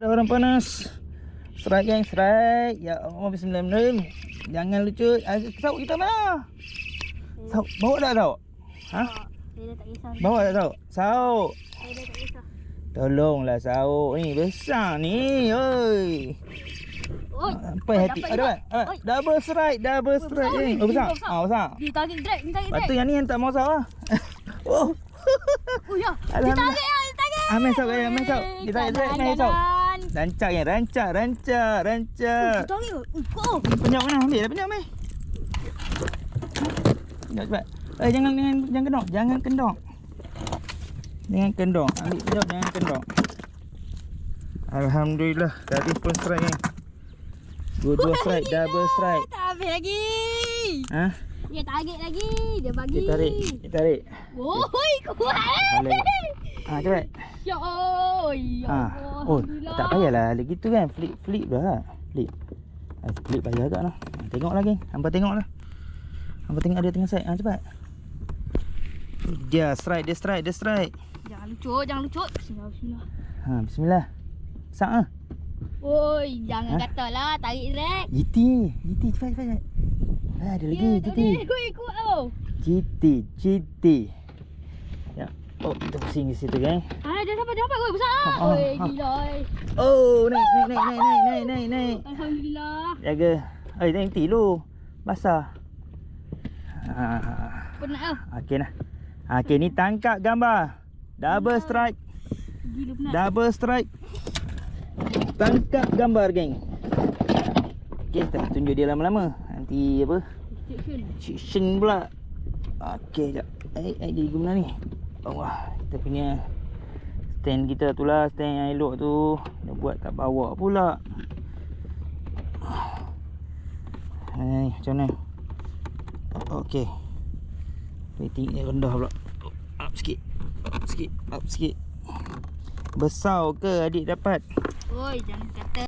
orang panas. Strike gang, strike. Ya Allah, bismillahirrahmanirrahim. Jangan lucu. Sauk kita mana? Sauk, bawa tak sauk? Ha? Saya dah tak kisah. Bawa tak sauk? Sauk. Saya dah tak kisah. Tolonglah sauk ni, besar ni. Oi. Oi. Apa hati? Ada tak? Double strike ni. Oh, besar. Ah, besar. Dia tarik drag, dia tarik Lepas drag. tu yang ni yang tak mau sauk lah. Oh. Oh ya. Dia Alhamdulillah. tarik ah, dia tarik. Amai sauk, amai sauk. Dia tarik drag, amai sauk. Rancak kan, rancak. Dia tarik. Oh. Penyok mana? Ambil lah penyok mai. Penyok cepat. Jangan kendor. Jangan kendor. Ambil penyok, jangan kendor. Alhamdulillah, tadi pun strike ni. Dua strike, double strike. Tak habis lagi. Ha? Dia tarik lagi. Dia bagi. Dia tarik. Oi, kuat. Boleh. Ha, cepat. Ya oi. Ya Ha. Allah. Oh, Alhamdulillah. tak payahlah gitu kan. Flip dah. Flip payah agak lah. Tengoklah geng. Hampa tengoklah. Hampa tengok dia tengah side. Ha, cepat. Dia strike. Jangan lucut. Bismillah. Ha, bismillah. Sak ah. Oi, jangan Ha? katalah tarik drag. GT cepat. Ada lagi GT. Oi, kuat oh. GT. Ya. Oh, kita pusing di situ geng. Dia dapat oi besar. Oh, Oi, gila oi. Oh, naik. Alhamdulillah. Jaga. Nanti lu. Basah. Ha. Penat ah. Okey nah. Okey, ni tangkap gambar. Double strike. Gila penat. Double strike. Tangkap gambar geng. Okey, tak tunjuk dia lama-lama. Nanti apa? Restriction pula. Okey, jap. Dia guna ni. Allah, kita punya stand kita tu lah, stand yang elok tu. Dia buat tak bawa pula. Macam mana? Okey. Rating ni rendah pula. Up sikit. Up sikit. Besar ke adik dapat? Oi, jangan kata.